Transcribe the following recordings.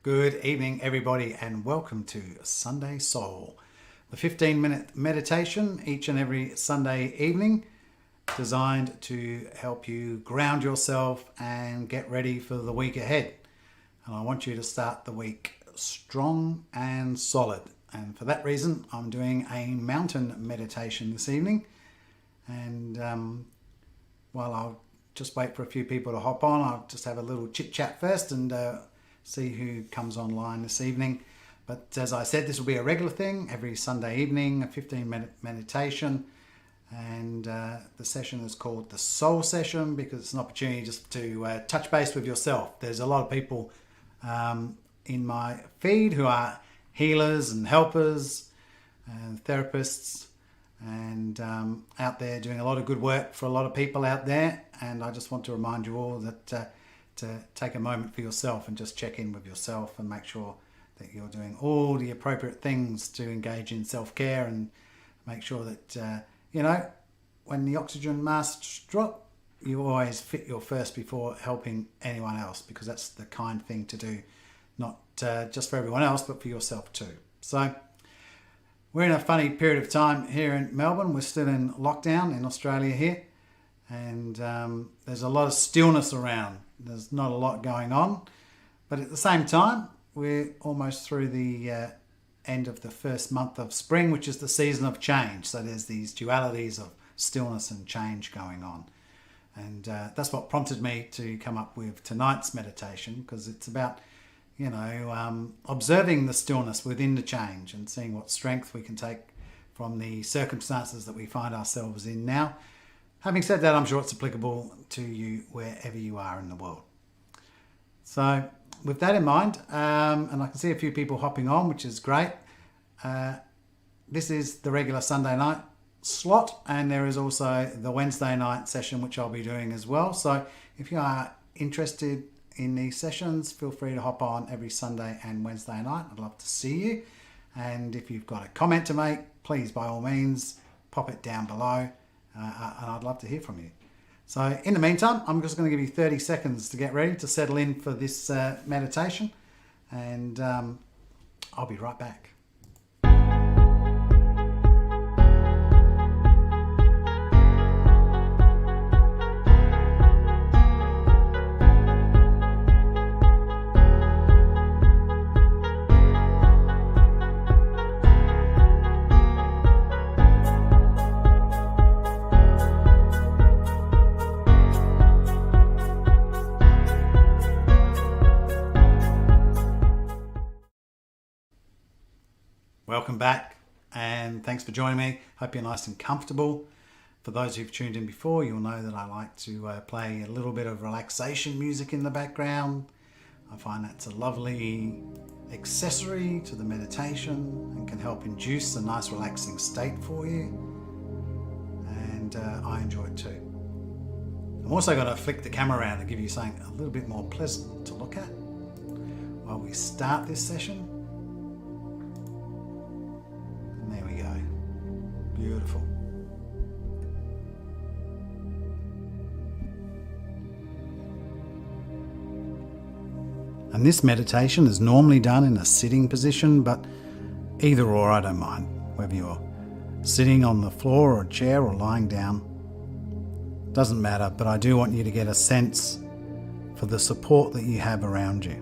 Good evening, everybody, and welcome to Sunday Soul, the 15-minute meditation each and every Sunday evening, designed to help you ground yourself and get ready for the week ahead. And I want you to start the week strong and solid. And for that reason, I'm doing a mountain meditation this evening. And while I'll just wait for a few people to hop on, I'll just have a little chit chat first and see who comes online this evening. But as I said, this will be a regular thing every Sunday evening, a 15-minute meditation. And the session is called the Soul Session because it's an opportunity just to touch base with yourself. There's a lot of people in my feed who are healers and helpers and therapists and out there doing a lot of good work for a lot of people out there. And I just want to remind you all that to take a moment for yourself and just check in with yourself and make sure that you're doing all the appropriate things to engage in self-care and make sure that, when the oxygen masks drop, you always fit your first before helping anyone else, because that's the kind thing to do, not just for everyone else, but for yourself too. So we're in a funny period of time here in Melbourne. We're still in lockdown in Australia here, and there's a lot of stillness around. There's not a lot going on, but at the same time, we're almost through the end of the first month of spring, which is the season of change. So there's these dualities of stillness and change going on. And that's what prompted me to come up with tonight's meditation, because it's about, observing the stillness within the change and seeing what strength we can take from the circumstances that we find ourselves in now. Having said that, I'm sure it's applicable to you wherever you are in the world. So with that in mind, and I can see a few people hopping on, which is great. This is the regular Sunday night slot, and there is also the Wednesday night session, which I'll be doing as well. So if you are interested in these sessions, feel free to hop on every Sunday and Wednesday night. I'd love to see you. And if you've got a comment to make, please, by all means, pop it down below. And I'd love to hear from you. So in the meantime, I'm just going to give you 30 seconds to get ready to settle in for this meditation. And I'll be right back. Welcome back, and thanks for joining me. Hope you're nice and comfortable. For those who've tuned in before, you'll know that I like to play a little bit of relaxation music in the background. I find that's a lovely accessory to the meditation and can help induce a nice relaxing state for you. And I enjoy it too. I'm also going to flick the camera around and give you something a little bit more pleasant to look at while we start this session. There we go. Beautiful. And this meditation is normally done in a sitting position, but either or, I don't mind. Whether you're sitting on the floor or a chair or lying down, doesn't matter, but I do want you to get a sense for the support that you have around you.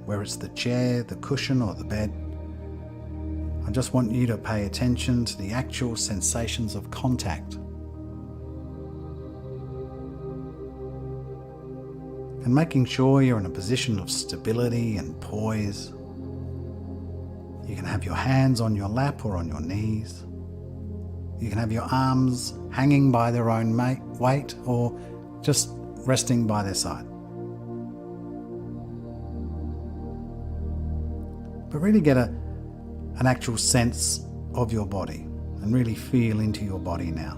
Whether it's the chair, the cushion or the bed. I just want you to pay attention to the actual sensations of contact. And making sure you're in a position of stability and poise. You can have your hands on your lap or on your knees. You can have your arms hanging by their own weight or just resting by their side. But really get an actual sense of your body and really feel into your body now.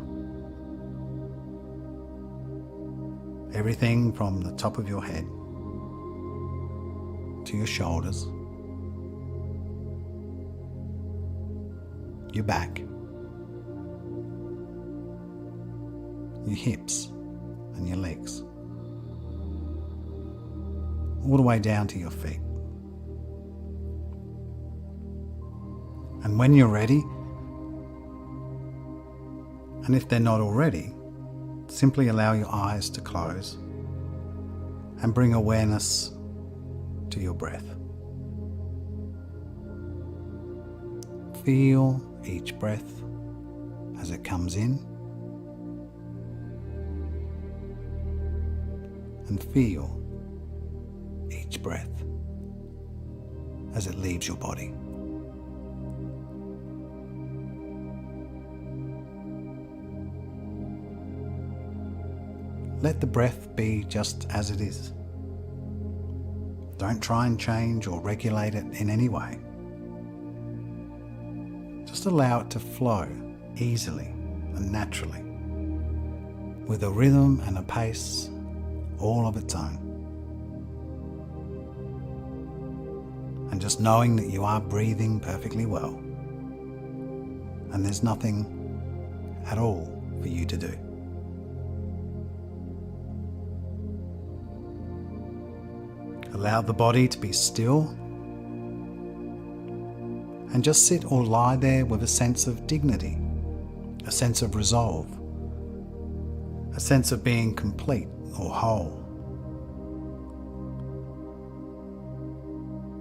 Everything from the top of your head to your shoulders, your back, your hips and your legs, all the way down to your feet. And when you're ready, and if they're not already, simply allow your eyes to close and bring awareness to your breath. Feel each breath as it comes in, and feel each breath as it leaves your body. Let the breath be just as it is. Don't try and change or regulate it in any way. Just allow it to flow easily and naturally, with a rhythm and a pace all of its own. And just knowing that you are breathing perfectly well, and there's nothing at all for you to do. Allow the body to be still, and just sit or lie there with a sense of dignity, a sense of resolve, a sense of being complete or whole.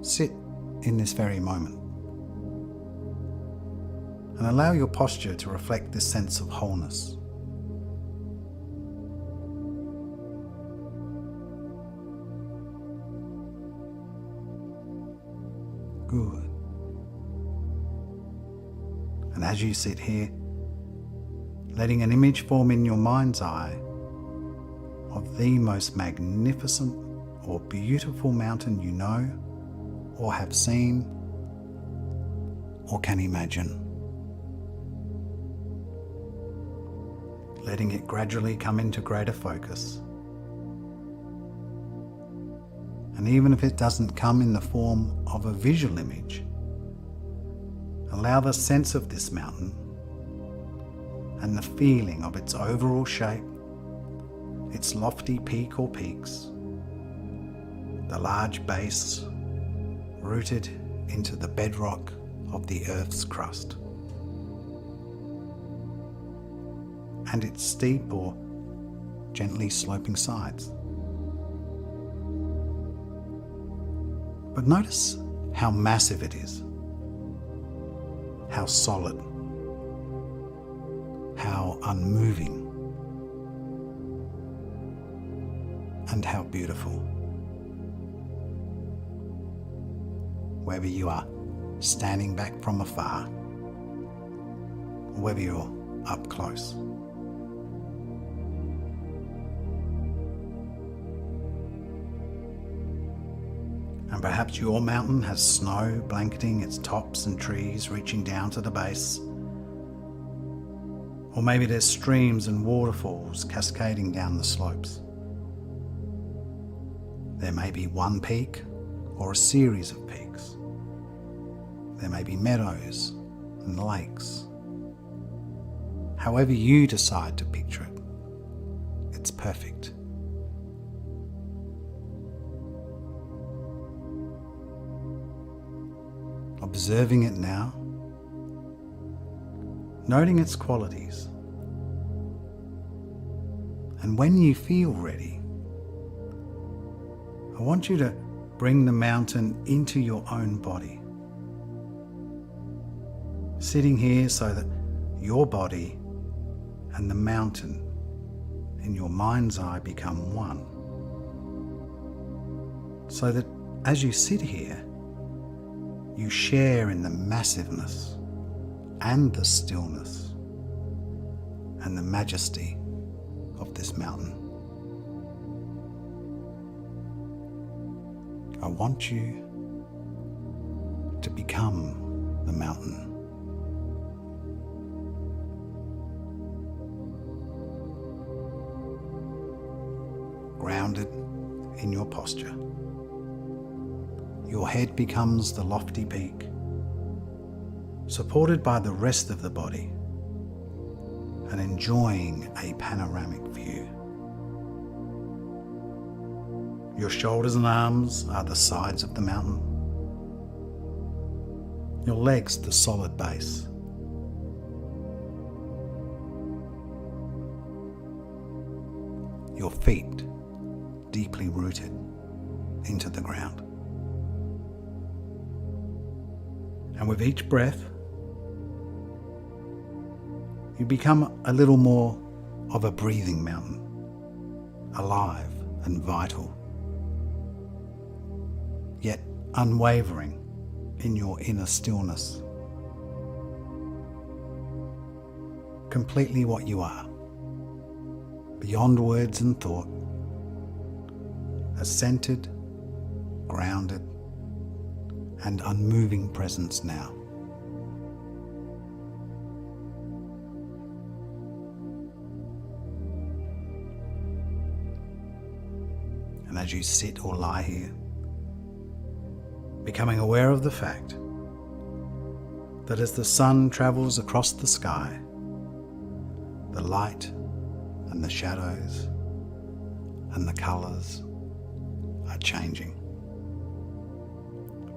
Sit in this very moment and allow your posture to reflect this sense of wholeness. Good. And as you sit here, letting an image form in your mind's eye of the most magnificent or beautiful mountain you know, or have seen, or can imagine. Letting it gradually come into greater focus. And even if it doesn't come in the form of a visual image, allow the sense of this mountain and the feeling of its overall shape, its lofty peak or peaks, the large base rooted into the bedrock of the Earth's crust, and its steep or gently sloping sides. But notice how massive it is, how solid, how unmoving, and how beautiful. Whether you are standing back from afar, or whether you're up close. And perhaps your mountain has snow blanketing its tops and trees reaching down to the base. Or maybe there's streams and waterfalls cascading down the slopes. There may be one peak or a series of peaks. There may be meadows and lakes. However you decide to picture it, it's perfect. Observing it now, noting its qualities. And when you feel ready, I want you to bring the mountain into your own body. Sitting here so that your body and the mountain in your mind's eye become one. So that as you sit here, you share in the massiveness and the stillness and the majesty of this mountain. I want you to become the mountain. Grounded in your posture. Your head becomes the lofty peak, supported by the rest of the body, and enjoying a panoramic view. Your shoulders and arms are the sides of the mountain. Your legs the solid base. Your feet deeply rooted into the ground. And with each breath, you become a little more of a breathing mountain, alive and vital, yet unwavering in your inner stillness. Completely what you are, beyond words and thought, a centered, grounded, and unmoving presence now. And as you sit or lie here, becoming aware of the fact that as the sun travels across the sky, the light and the shadows and the colours are changing,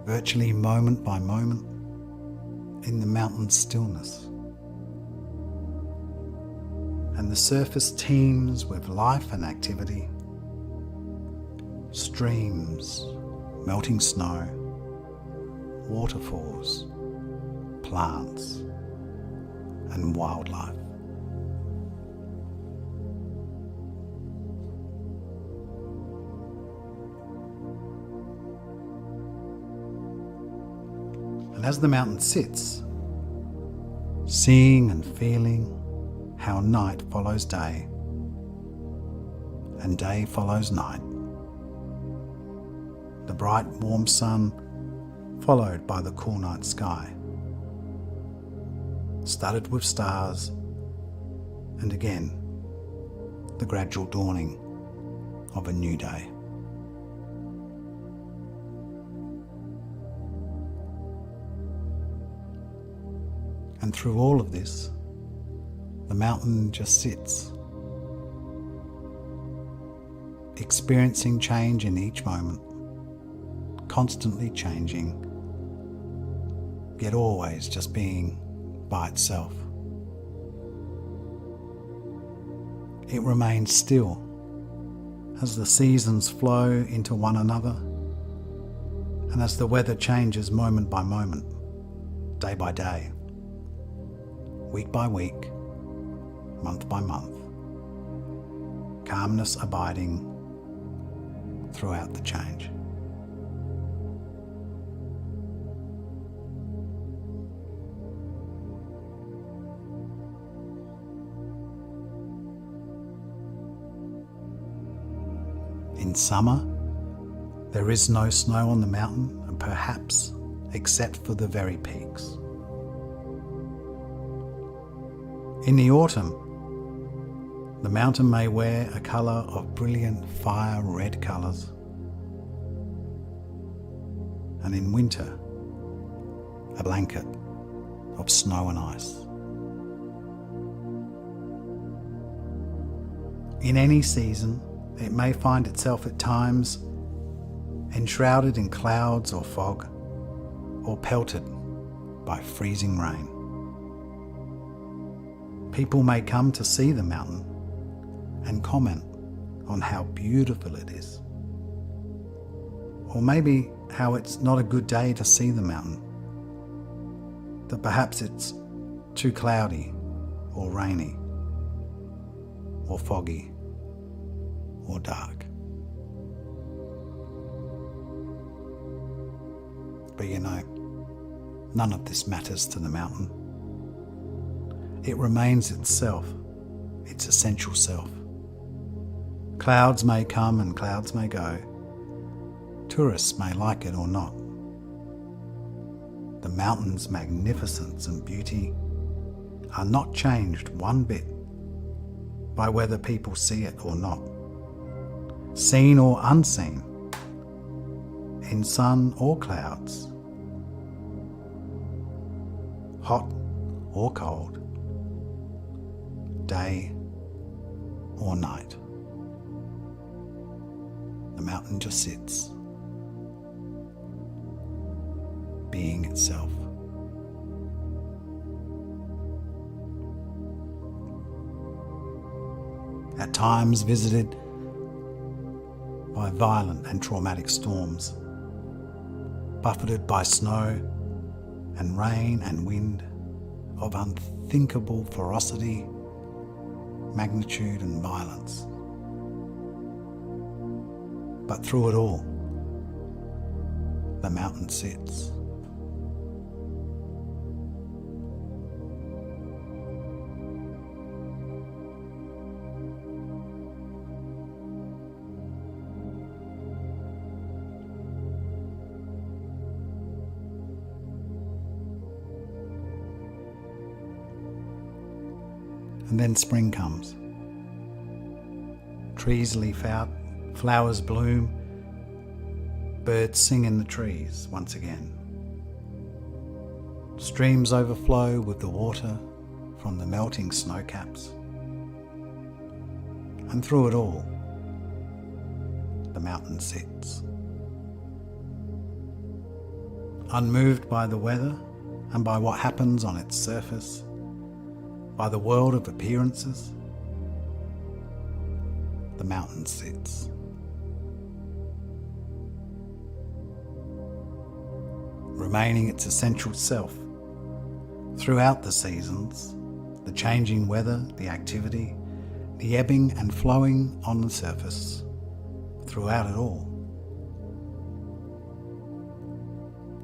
virtually moment by moment in the mountain stillness. And the surface teems with life and activity. Streams, melting snow, waterfalls, plants, and wildlife. And as the mountain sits, seeing and feeling how night follows day and day follows night, the bright warm sun followed by the cool night sky, studded with stars, and again the gradual dawning of a new day. And through all of this, the mountain just sits, experiencing change in each moment, constantly changing, yet always just being by itself. It remains still as the seasons flow into one another and as the weather changes moment by moment, day by day, week by week, month by month, calmness abiding throughout the change. In summer, there is no snow on the mountain, and perhaps except for the very peaks. In the autumn, the mountain may wear a colour of brilliant fire red colours, and in winter, a blanket of snow and ice. In any season, it may find itself at times enshrouded in clouds or fog, or pelted by freezing rain. People may come to see the mountain and comment on how beautiful it is, or maybe how it's not a good day to see the mountain, that perhaps it's too cloudy or rainy or foggy or dark. But you know, none of this matters to the mountain. It remains itself, its essential self. Clouds may come and clouds may go. Tourists may like it or not. The mountain's magnificence and beauty are not changed one bit by whether people see it or not. Seen or unseen, in sun or clouds, hot or cold, day or night. The mountain just sits, being itself. times visited by violent and traumatic storms, buffeted by snow and rain and wind of unthinkable ferocity, magnitude and violence. But through it all, the mountain sits. And then spring comes. Trees leaf out, flowers bloom, birds sing in the trees once again. Streams overflow with the water from the melting snow caps. And through it all, the mountain sits. Unmoved by the weather and by what happens on its surface, by the world of appearances, the mountain sits. Remaining its essential self throughout the seasons, the changing weather, the activity, the ebbing and flowing on the surface, throughout it all,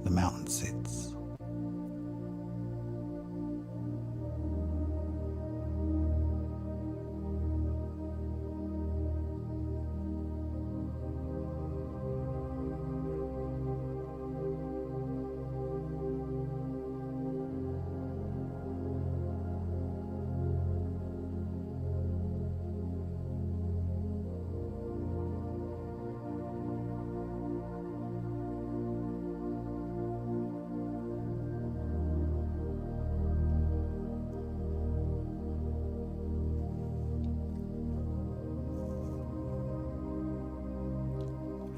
the mountain sits.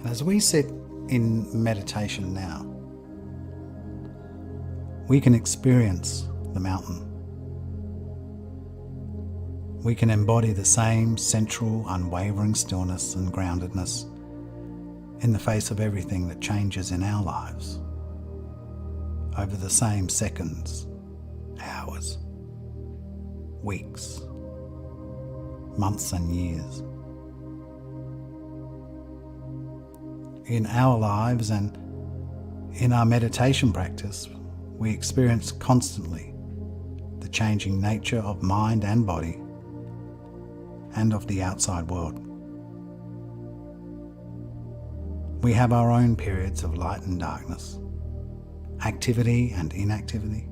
As we sit in meditation now, we can experience the mountain. We can embody the same central, unwavering stillness and groundedness in the face of everything that changes in our lives over the same seconds, hours, weeks, months and years. In our lives and in our meditation practice, we experience constantly the changing nature of mind and body and of the outside world. We have our own periods of light and darkness, activity and inactivity,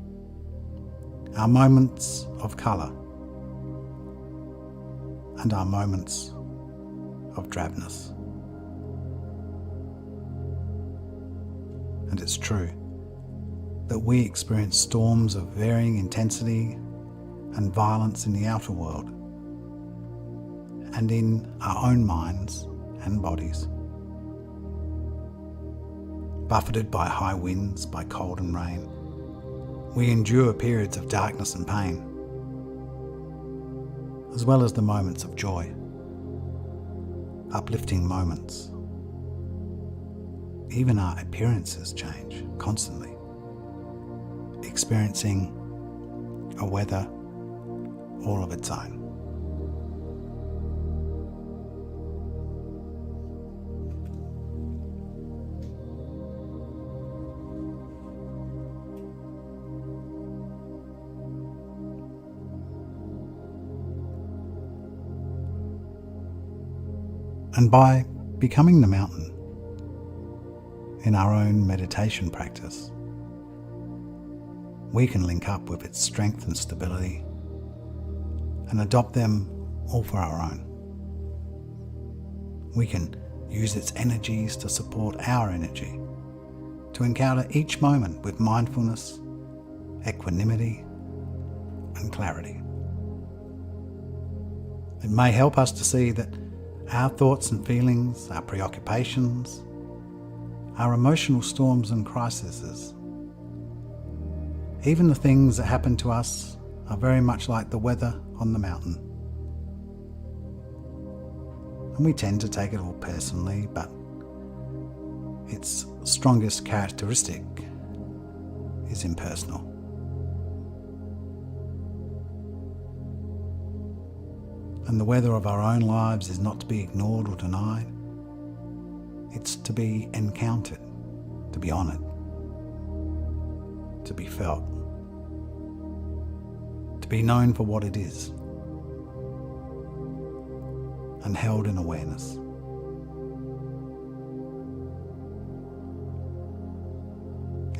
our moments of colour and our moments of drabness. And it's true that we experience storms of varying intensity and violence in the outer world and in our own minds and bodies. Buffeted by high winds, by cold and rain, we endure periods of darkness and pain, as well as the moments of joy, uplifting moments. Even our appearances change constantly, experiencing a weather all of its own. And by becoming the mountain in our own meditation practice, we can link up with its strength and stability and adopt them all for our own. We can use its energies to support our energy, to encounter each moment with mindfulness, equanimity, and clarity. It may help us to see that our thoughts and feelings, our preoccupations, our emotional storms and crises, even the things that happen to us, are very much like the weather on the mountain. And we tend to take it all personally, but its strongest characteristic is impersonal. And the weather of our own lives is not to be ignored or denied. It's to be encountered, to be honoured, to be felt, to be known for what it is, and held in awareness.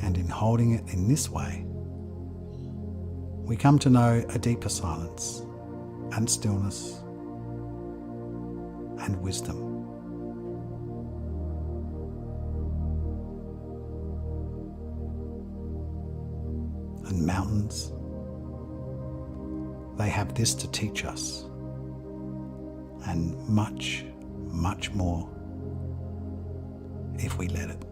And in holding it in this way, we come to know a deeper silence and stillness and wisdom. And mountains, they have this to teach us, and much, much more if we let it.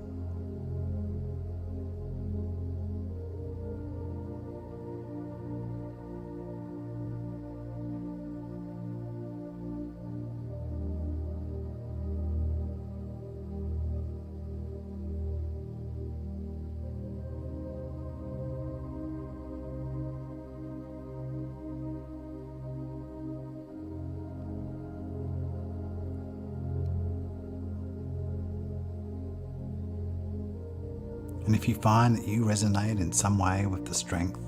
And if you find that you resonate in some way with the strength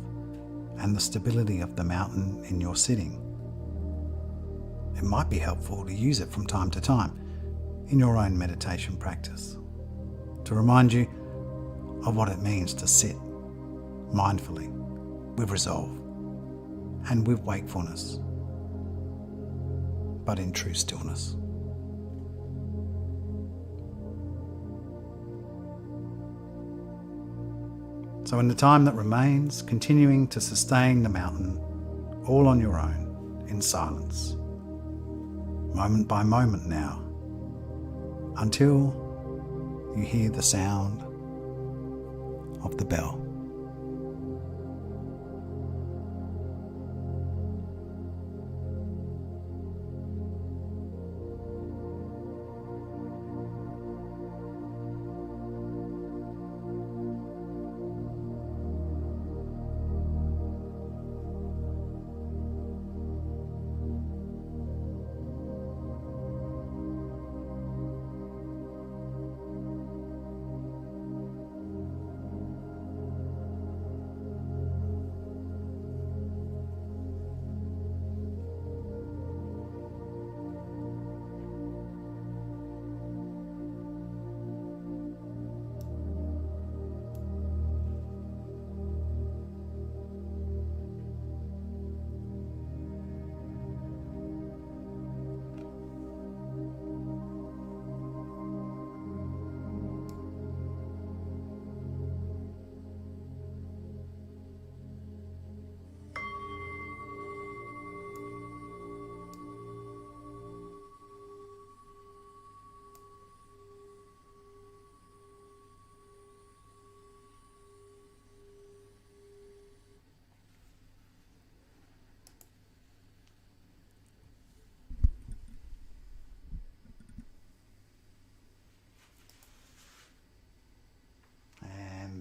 and the stability of the mountain in your sitting, it might be helpful to use it from time to time in your own meditation practice to remind you of what it means to sit mindfully, with resolve, and with wakefulness, but in true stillness. So in the time that remains, continuing to sustain the mountain all on your own, in silence, moment by moment now, until you hear the sound of the bell.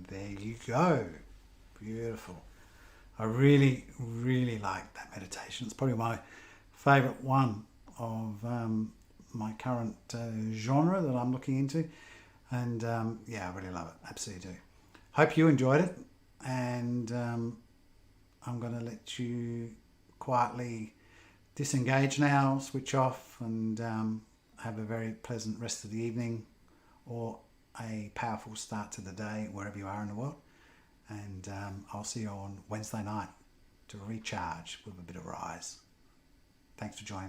There you go. Beautiful. I really, really like that meditation. It's probably my favourite one of my current genre that I'm looking into. And yeah, I really love it. Absolutely do. Hope you enjoyed it. And I'm going to let you quietly disengage now, switch off, and have a very pleasant rest of the evening, or a powerful start to the day wherever you are in the world. And I'll see you on Wednesday night to recharge with a bit of rise. Thanks for joining me.